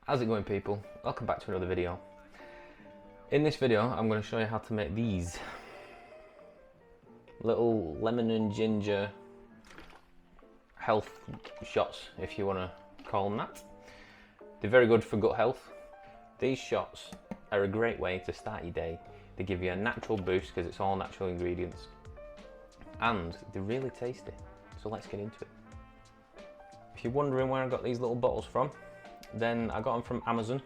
How's it going, people? Welcome back to another video. In this video I'm going to show you how to make these little lemon and ginger health shots, if you want to call them that. They're very good for gut health. These shots are a great way to start your day. They give you a natural boost because it's all natural ingredients and they're really tasty. So let's get into it. If you're wondering where I got these little bottles from, then I got them from Amazon.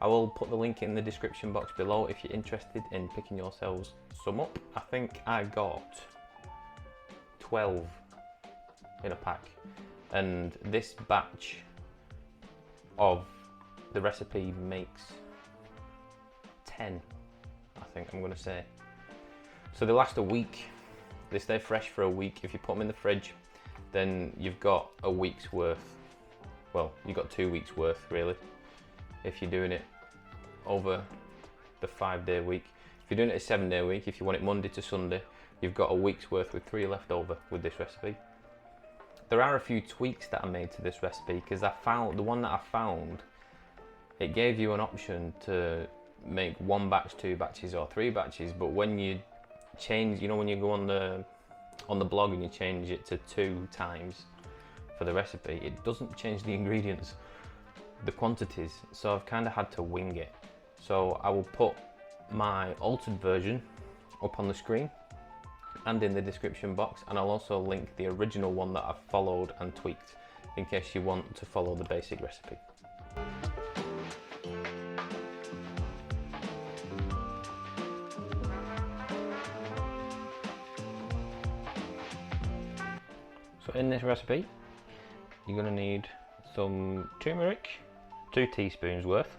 I will put the link in the description box below if you're interested in picking yourselves some up. I think I got 12 in a pack, and this batch of the recipe makes 10, I think I'm going to say. So they last a week. They stay fresh for a week. If you put them in the fridge, then you've got a week's worth. Well, you've got 2 weeks worth really, if you're doing it over the 5-day week. If you're doing it a 7-day week, if you want it Monday to Sunday, you've got a week's worth with 3 left over with this recipe. There are a few tweaks that I made to this recipe because I found, the one that I found, it gave you an option to make 1 batch, 2 batches or 3 batches, but when you change, you know, when you go on the blog and you change it to 2 times for the recipe, it doesn't change the ingredients, the quantities, so I've kind of had to wing it. So I will put my altered version up on the screen and in the description box, and I'll also link the original one that I've followed and tweaked in case you want to follow the basic recipe. So in this recipe, you're going to need some turmeric, 2 teaspoons worth,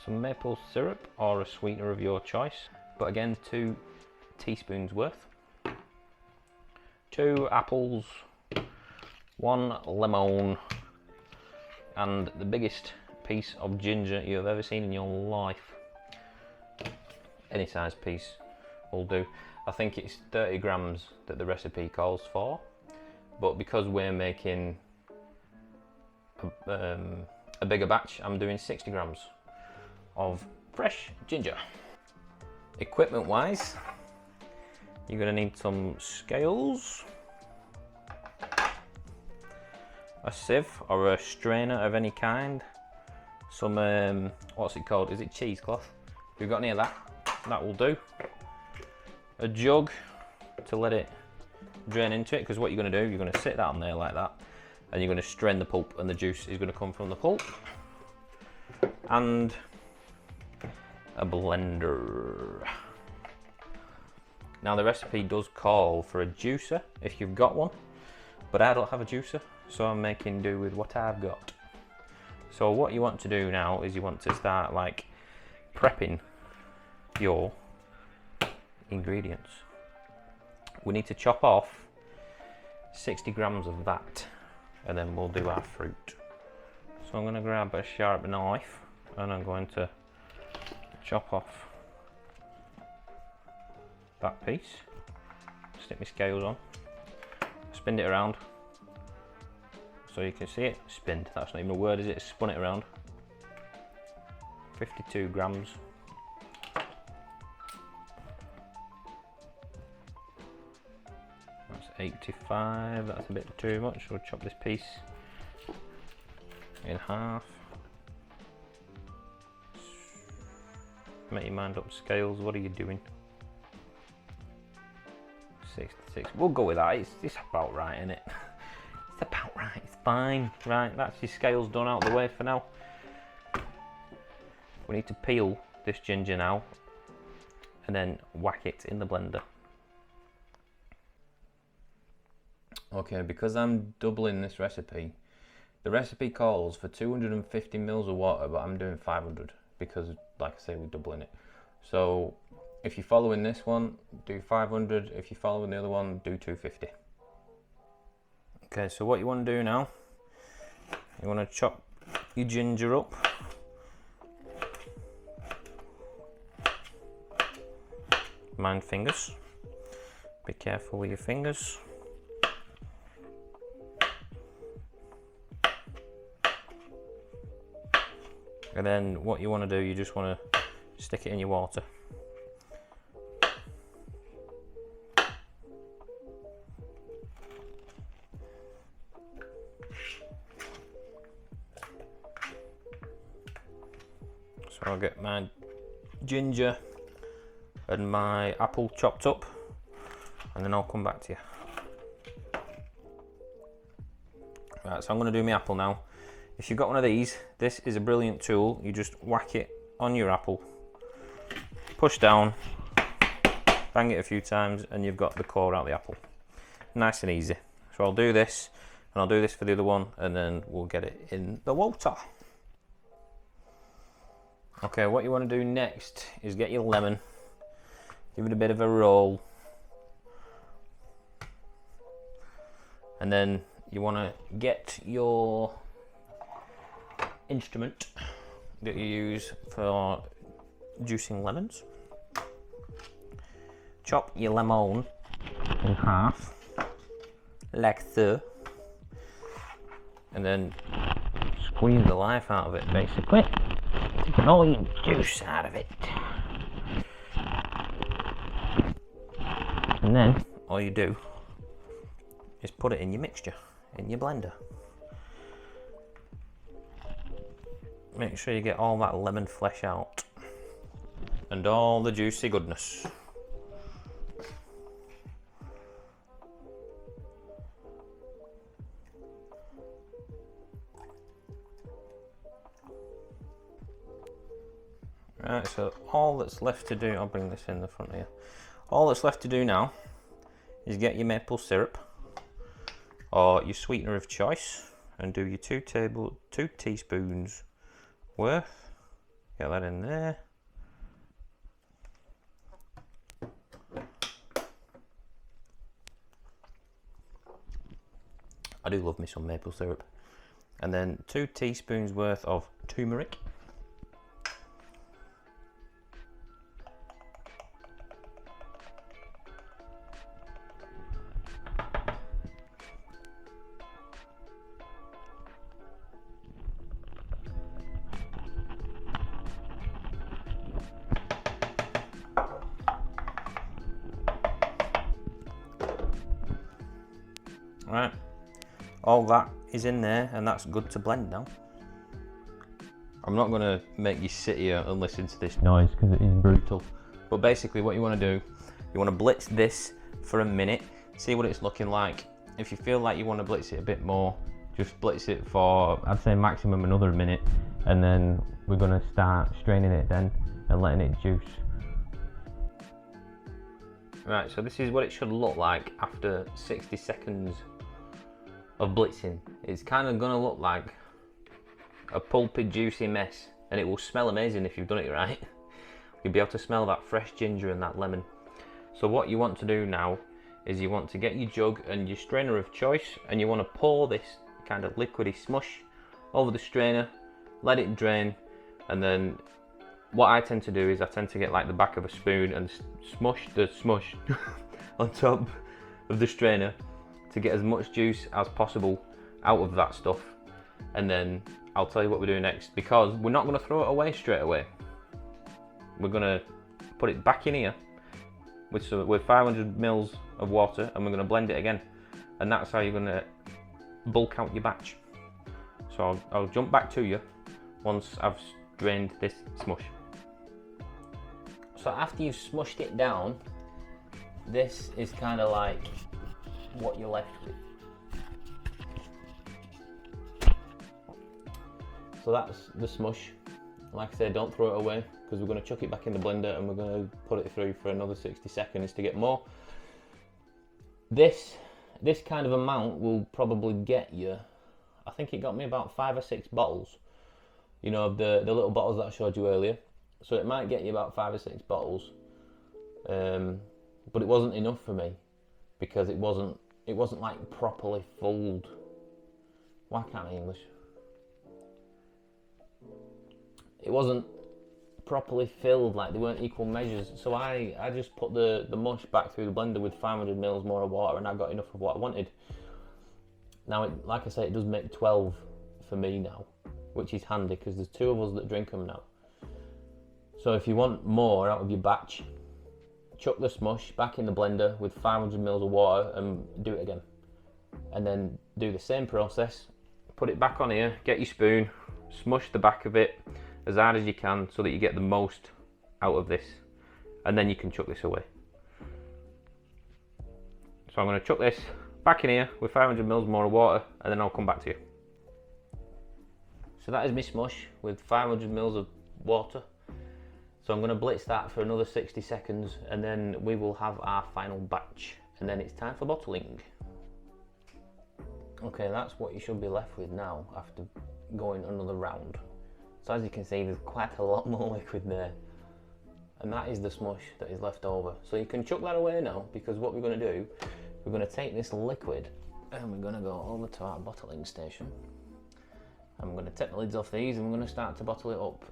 some maple syrup or a sweetener of your choice, but again 2 teaspoons worth, 2 apples, 1 lemon, and the biggest piece of ginger you've ever seen in your life. Any size piece will do. I think it's 30 grams that the recipe calls for, but because we're making a bigger batch, I'm doing 60 grams of fresh ginger. Equipment wise, you're going to need some scales, a sieve or a strainer of any kind, some what's it called, is it cheesecloth? If you've got any of that, that will do. A jug to let it drain into it, because what you're going to do, you're going to sit that on there like that and you're going to strain the pulp, and the juice is going to come from the pulp. And a blender. Now the recipe does call for a juicer if you've got one, but I don't have a juicer, so I'm making do with what I've got. So what you want to do now is you want to start like prepping your ingredients. We need to chop off 60 grams of that, and then we'll do our fruit. So I'm going to grab a sharp knife and I'm going to chop off that piece, stick my scales on, spin it around so you can see it. Spinned, that's not even a word, is it? Spun it around. 52 grams. That's 85, that's a bit too much. We'll chop this piece in half. Make your mind up, scales, what are you doing? 66, we'll go with that, it's about right, isn't it? It's about right, it's fine. Right, that's your scales done, out of the way for now. We need to peel this ginger now and then whack it in the blender. Okay, because I'm doubling this recipe, the recipe calls for 250 mils of water, but I'm doing 500 because, like I say, we're doubling it. So if you're following this one, do 500. If you're following the other one, do 250. Okay, so what you want to do now, you want to chop your ginger up. Mind fingers. Be careful with your fingers. And then what you want to do, you just want to stick it in your water. So I'll get my ginger and my apple chopped up, and then I'll come back to you. Right, so I'm going to do my apple now. If you've got one of these, this is a brilliant tool. You just whack it on your apple, push down, bang it a few times, and you've got the core out of the apple. Nice and easy. So I'll do this, and I'll do this for the other one, and then we'll get it in the water. Okay, what you want to do next is get your lemon, give it a bit of a roll, and then you want to get your instrument that you use for juicing lemons. Chop your lemon in half, like so, and then squeeze the life out of it, basically. Get all your juice out of it. And then all you do is put it in your mixture, in your blender. Make sure you get all that lemon flesh out and all the juicy goodness. Right, so all that's left to do, I'll bring this in the front here. All that's left to do now is get your maple syrup or your sweetener of choice and do your 2 teaspoons worth. Get that in there. I do love me some maple syrup. And then 2 teaspoons worth of turmeric. Right, all that is in there and that's good to blend now. I'm not going to make you sit here and listen to this noise because it is brutal. But basically what you want to do, you want to blitz this for a minute, see what it's looking like. If you feel like you want to blitz it a bit more, just blitz it for, I'd say maximum another minute, and then we're going to start straining it then and letting it juice. Right, so this is what it should look like after 60 seconds of blitzing. It's kind of going to look like a pulpy, juicy mess, and it will smell amazing if you've done it right. You'll be able to smell that fresh ginger and that lemon. So what you want to do now is you want to get your jug and your strainer of choice, and you want to pour this kind of liquidy smush over the strainer, let it drain, and then what I tend to do is I tend to get like the back of a spoon and smush the smush on top of the strainer to get as much juice as possible out of that stuff. And then I'll tell you what we're doing next, because we're not going to throw it away straight away. We're going to put it back in here with 500 mils of water, and we're going to blend it again, and that's how you're going to bulk out your batch. So I'll jump back to you once I've drained this smush. So after you've smushed it down, this is kind of like what you're left with. So that's the smush. Like I said, don't throw it away, because we're going to chuck it back in the blender and we're going to put it through for another 60 seconds to get more. This kind of amount will probably get you, I think it got me about 5 or 6 bottles, you know, of the little bottles that I showed you earlier. So it might get you about 5 or 6 bottles, but it wasn't enough for me, because it wasn't like properly filled. Why can't I English? It wasn't properly filled, like they weren't equal measures. So I just put the mush back through the blender with 500 mils more of water, and I got enough of what I wanted. Now, like I say, it does make 12 for me now. which is handy because there's 2 of us that drink them now. So if you want more out of your batch, chuck the smush back in the blender with 500 ml of water and do it again. And then do the same process, put it back on here, get your spoon, smush the back of it as hard as you can so that you get the most out of this, and then you can chuck this away. So I'm going to chuck this back in here with 500 ml more of water, and then I'll come back to you. So that is my smush with 500 ml of water. So I'm going to blitz that for another 60 seconds, and then we will have our final batch, and then it's time for bottling. Okay, that's what you should be left with now after going another round. So as you can see, there's quite a lot more liquid there, and that is the smush that is left over. So you can chuck that away now, because what we're going to do, we're going to take this liquid and we're going to go over to our bottling station. I'm going to take the lids off these and we're going to start to bottle it up.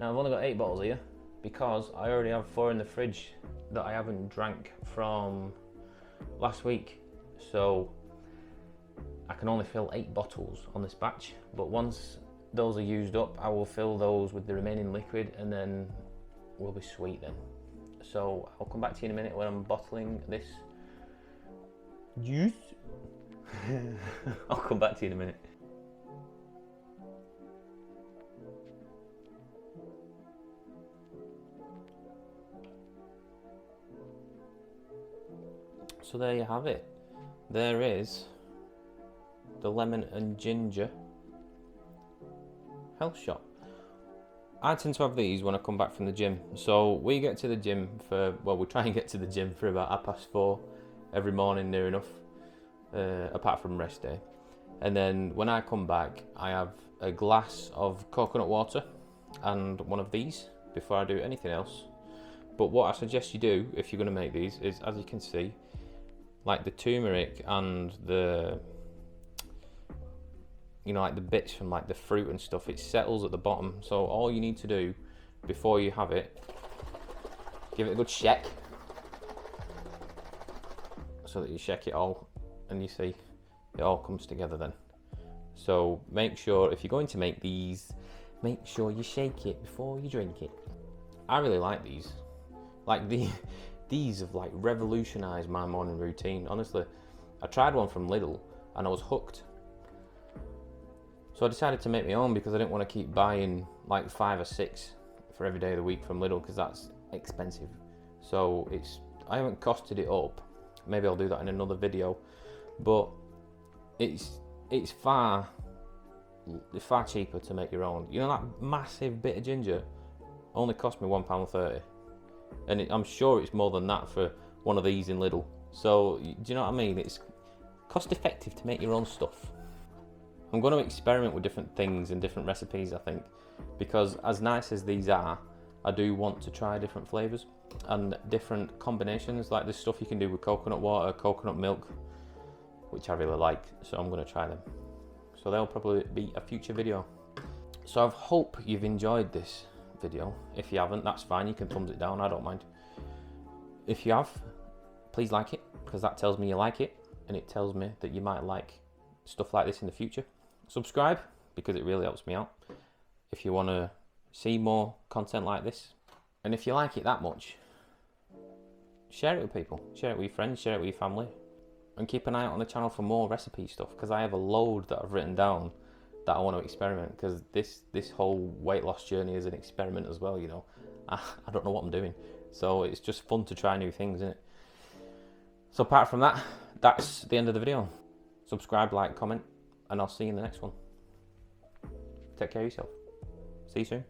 Now I've only got 8 bottles here because I already have 4 in the fridge that I haven't drank from last week. So I can only fill 8 bottles on this batch, but once those are used up, I will fill those with the remaining liquid and then we'll be sweet then. So I'll come back to you in a minute when I'm bottling this juice. I'll come back to you in a minute. So there you have it. There is the lemon and ginger health shot. I tend to have these when I come back from the gym. So we get to the gym for, well, we try and get to the gym for about 4:30 every morning, near enough, apart from rest day. And then when I come back, I have a glass of coconut water and one of these before I do anything else. But what I suggest you do if you're going to make these is, as you can see, like the turmeric and the, you know, like the bits from like the fruit and stuff, it settles at the bottom. So all you need to do before you have it, give it a good shake, so that you shake it all and you see it all comes together then. So make sure if you're going to make these, make sure you shake it before you drink it. I really like these. Like these have like revolutionized my morning routine. Honestly, I tried one from Lidl and I was hooked. So I decided to make my own because I didn't want to keep buying like 5 or 6 for every day of the week from Lidl because that's expensive. So I haven't costed it up. Maybe I'll do that in another video. But it's far cheaper to make your own. You know, that massive bit of ginger only cost me £1.30. And I'm sure it's more than that for one of these in Lidl. So do you know what I mean? It's cost effective to make your own stuff. I'm going to experiment with different things and different recipes, I think, because as nice as these are, I do want to try different flavours and different combinations. Like this stuff you can do with coconut water, coconut milk, which I really like, so I'm going to try them. So they'll probably be a future video. So I hope you've enjoyed this video. If you haven't, that's fine, you can thumbs it down, I don't mind. If you have, please like it, because that tells me you like it, and it tells me that you might like stuff like this in the future. Subscribe, because it really helps me out if you want to see more content like this. And if you like it that much, share it with people, share it with your friends, share it with your family, and keep an eye out on the channel for more recipe stuff, because I have a load that I've written down that I want to experiment, because this whole weight loss journey is an experiment as well, you know. I don't know what I'm doing, so it's just fun to try new things, isn't it? So apart from that, that's the end of the video. Subscribe, like, comment, and I'll see you in the next one. Take care of yourself. See you soon.